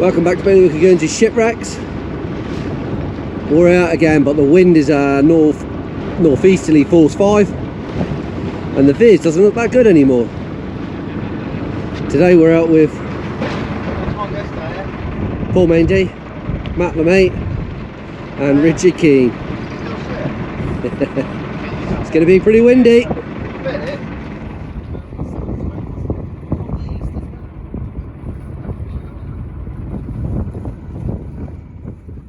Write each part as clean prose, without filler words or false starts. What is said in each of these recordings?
Welcome back to Bailiwick of Guernsey Shipwrecks. We're out again, but the wind is northeasterly force 5 and the viz doesn't look that good anymore. Today we're out with Paul Mendy, Matt LeMay and Richard King. It's going to be pretty windy.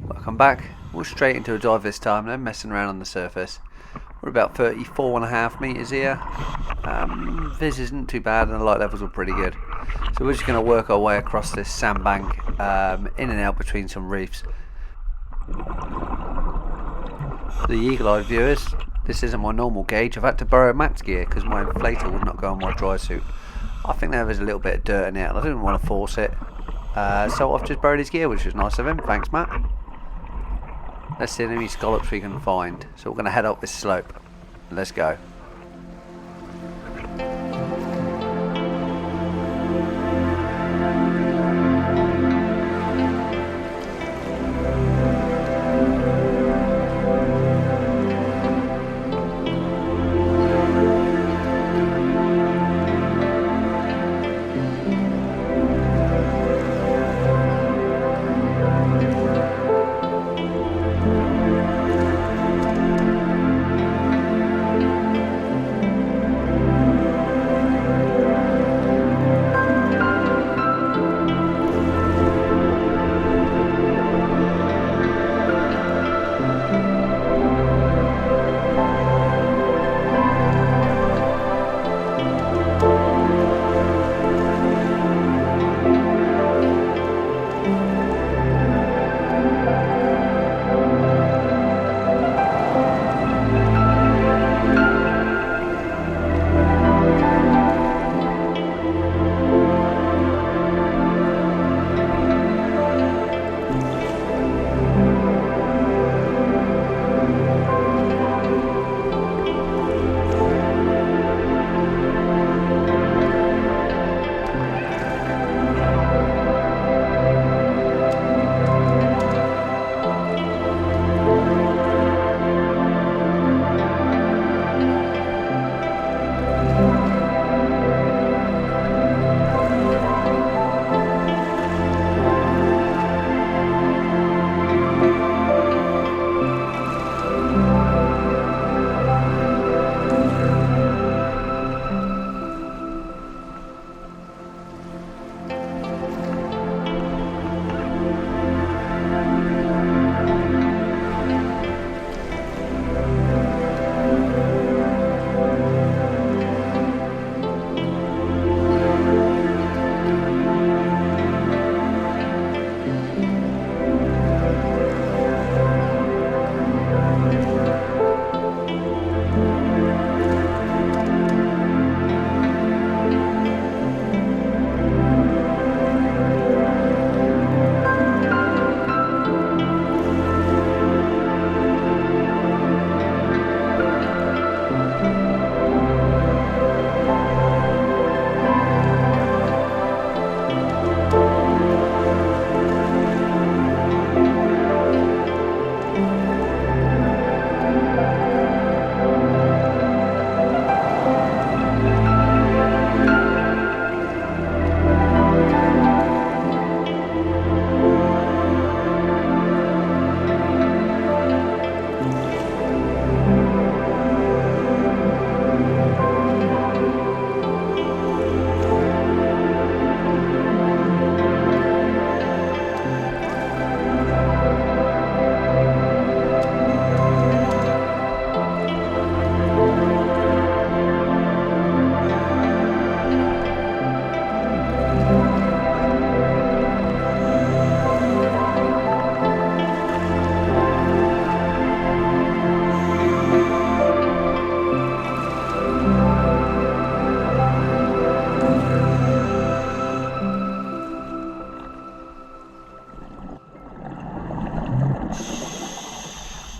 Welcome back. We're straight into a dive this time, no messing around on the surface. We're about 34.5 metres here. Viz isn't too bad and the light levels are pretty good. So we're just going to work our way across this sandbank, in and out between some reefs. For the eagle-eyed viewers, this isn't my normal gauge. I've had to borrow Matt's gear because my inflator would not go on my dry suit. I think there was a little bit of dirt in it and I didn't want to force it. So I've just borrowed his gear, which was nice of him. Thanks, Matt. Let's see how many scallops we can find. So we're going to head up this slope. Let's go.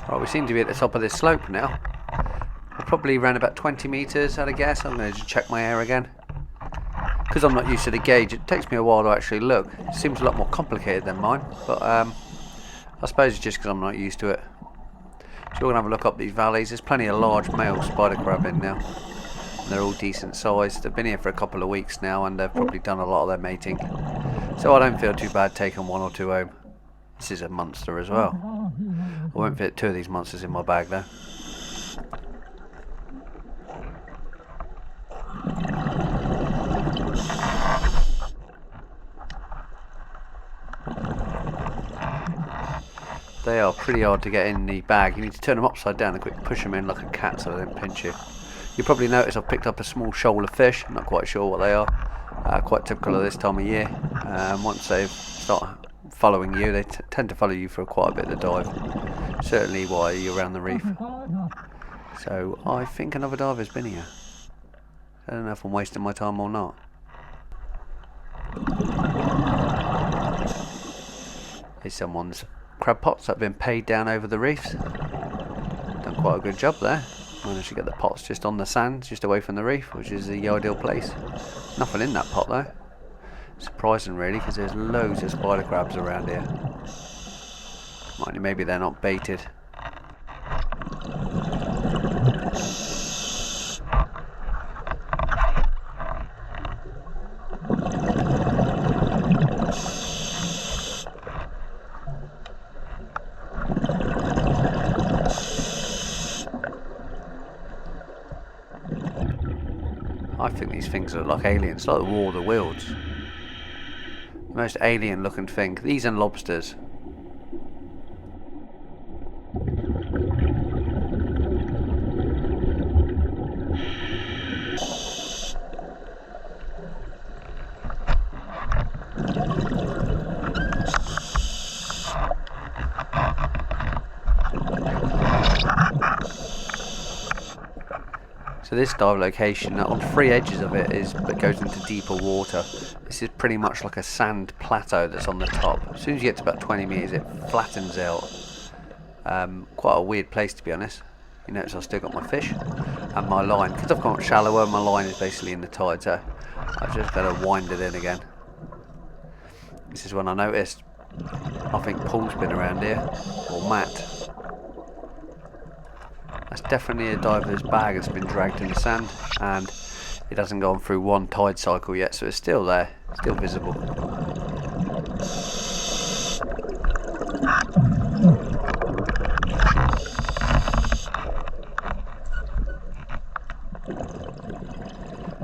Right, we seem to be at the top of this slope now. We're probably around about 20 metres, I'd guess. I'm going to just check my air again. because I'm not used to the gauge, it takes me a while to actually look. It seems a lot more complicated than mine, but I suppose it's just because I'm not used to it. So we're going to have a look up these valleys. There's plenty of large male spider crab in now. And they're all decent sized. They've been here for a couple of weeks now and they've probably done a lot of their mating. So I don't feel too bad taking 1 or 2 home. This is a monster as well. I won't fit 2 of these monsters in my bag though. They are pretty hard to get in the bag. You need to turn them upside down and quick push them in like a cat so they don't pinch you. You probably notice I've picked up a small shoal of fish. I'm not quite sure what they are. Quite typical of this time of year. Once they start following you, they tend to follow you for quite a bit of the dive. Certainly while you're around the reef. So I think another diver's been here. I don't know if I'm wasting my time or not. Here's someone's crab pots that have been paid down over the reefs. Done quite a good job there. Managed to get the pots just on the sand, just away from the reef, which is the ideal place. Nothing in that pot though. Surprising really, because there's loads of spider crabs around here. Mind you, maybe they're not baited. I think these things look like aliens, like the War of the Worlds. The most alien looking thing. These and lobsters. So this dive location, on 3 edges of it goes into deeper water. This is pretty much like a sand plateau that's on the top. As soon as you get to about 20 metres it flattens out. Quite a weird place to be honest. You notice I've still got my fish and my line. Because I've gone shallower, my line is basically in the tide, so I've just got to wind it in again. This is when I noticed, I think Paul's been around here, or Matt. That's definitely a diver's bag that's been dragged in the sand, and it hasn't gone through 1 tide cycle yet, so it's still there, still visible.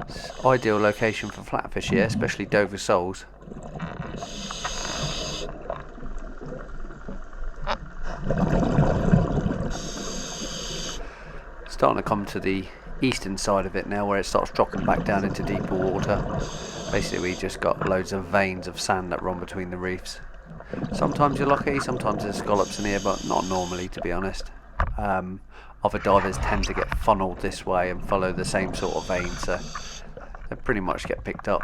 It's ideal location for flatfish here, especially Dover soles. Starting to come to the eastern side of it now, where it starts dropping back down into deeper water. Basically we just got loads of veins of sand that run between the reefs. Sometimes you're lucky, sometimes there's scallops in here, but not normally to be honest. Other divers tend to get funneled this way and follow the same sort of vein, so they pretty much get picked up.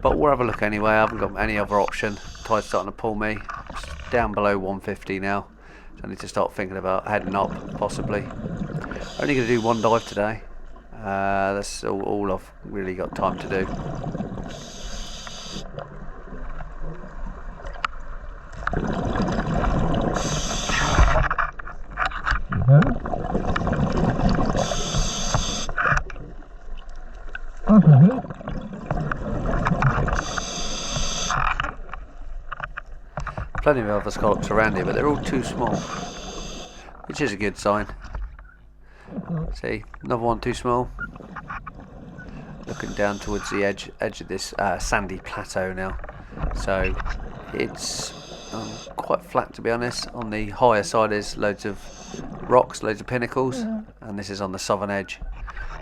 But we'll have a look anyway. I haven't got any other option. Tide's starting to pull me. It's down below 150 now. So I need to start thinking about heading up, possibly. Only going to do 1 dive today. That's all I've really got time to do. Plenty of other scallops around here, but they're all too small, which is a good sign. See, another one too small. Looking down towards the edge of this sandy plateau now. So it's quite flat to be honest. On the higher side is loads of rocks, loads of pinnacles, and this is on the southern edge.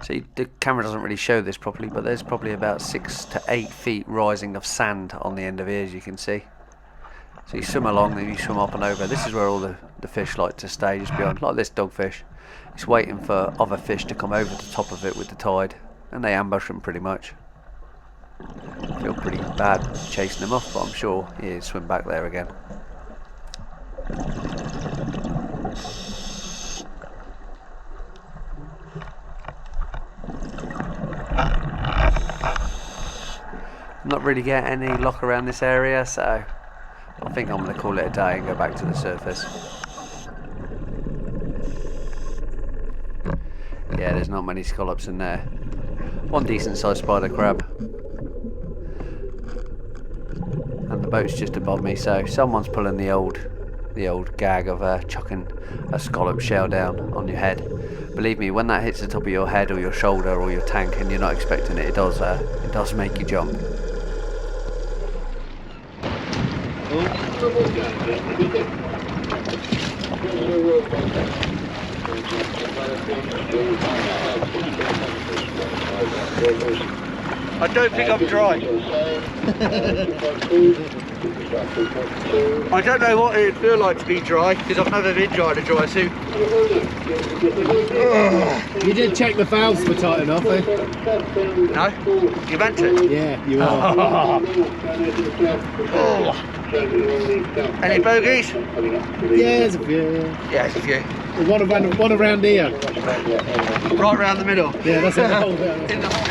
So the camera doesn't really show this properly, but there's probably about 6 to 8 feet rising of sand on the end of here, as you can see. So you swim along, then you swim up and over. This is where all the fish like to stay, just beyond, like this dogfish. It's waiting for other fish to come over the top of it with the tide, and they ambush them pretty much. Feel pretty bad chasing them off, but I'm sure he'll swim back there again. really get any luck around this area, so I think I'm going to call it a day and go back to the surface. Yeah, there's not many scallops in there. One decent sized spider crab. And the boat's just above me, so someone's pulling the old gag of chucking a scallop shell down on your head. Believe me, when that hits the top of your head or your shoulder or your tank and you're not expecting it, it does make you jump. I don't think I'm dry. I don't know what it would feel like to be dry, because I've never been dry in a dry suit. You did check the valves were tight enough, eh? No? You meant to? Yeah, you are. Any bogeys? Yeah, there's a few. Yeah, there's a few. One around here. Right round the middle. Yeah, that's it. In the hole.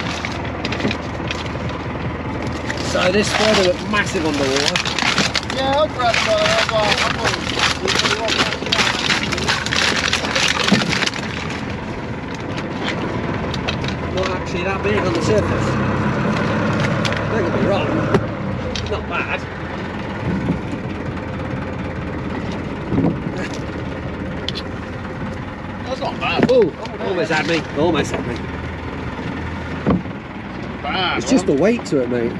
So this spider looked massive underwater. Yeah, I'll grab one. Not actually that big on the surface. Don't get me wrong. Not bad. That's not bad. Oh, almost had me. Almost had me. Bad. It's just the weight to it, mate.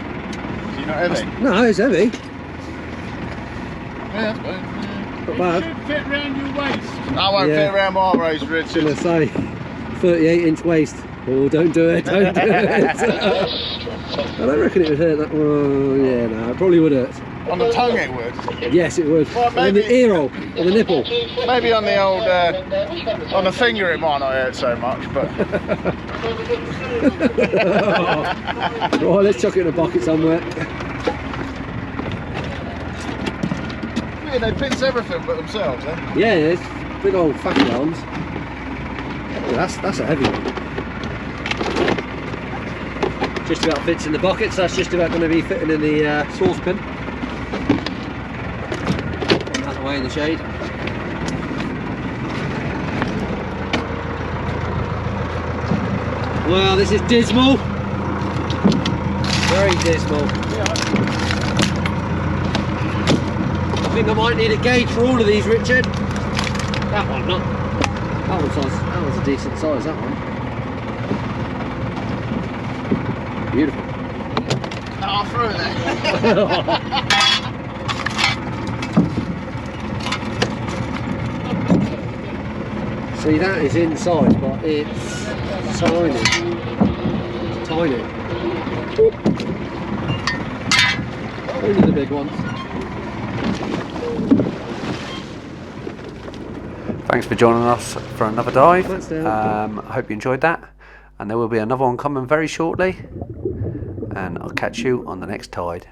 You're not heavy? No, it's heavy. Yeah, that's bad. Not bad. It should fit round your waist. I won't fit around my waist, Richard. I was going to say, 38-inch waist. Oh, don't do it, don't do it. I don't reckon it would hurt that. Oh, yeah, no, it probably would hurt. On the tongue it would. Yes, it would. Well, On the ear hole, on the nipple. Maybe on the old, on the finger it might not hurt so much, but... Right, let's chuck it in a bucket somewhere. Yeah, they pinch everything but themselves, eh? Yeah, it's big old fatty arms. Oh, that's a heavy one. Just about fits in the bucket, so that's just about going to be fitting in the saucepan. Out the way in the shade. Well, this is dismal. Very dismal. I think I might need a gauge for all of these, Richard. That one, not. That was a decent size, that one. Beautiful. I'll throw it there. See, that is in size, but it's tiny. Tiny. Only the big ones. Thanks for joining us for another dive. Thanks, Dale. I hope you enjoyed that, and there will be another one coming very shortly, and I'll catch you on the next tide.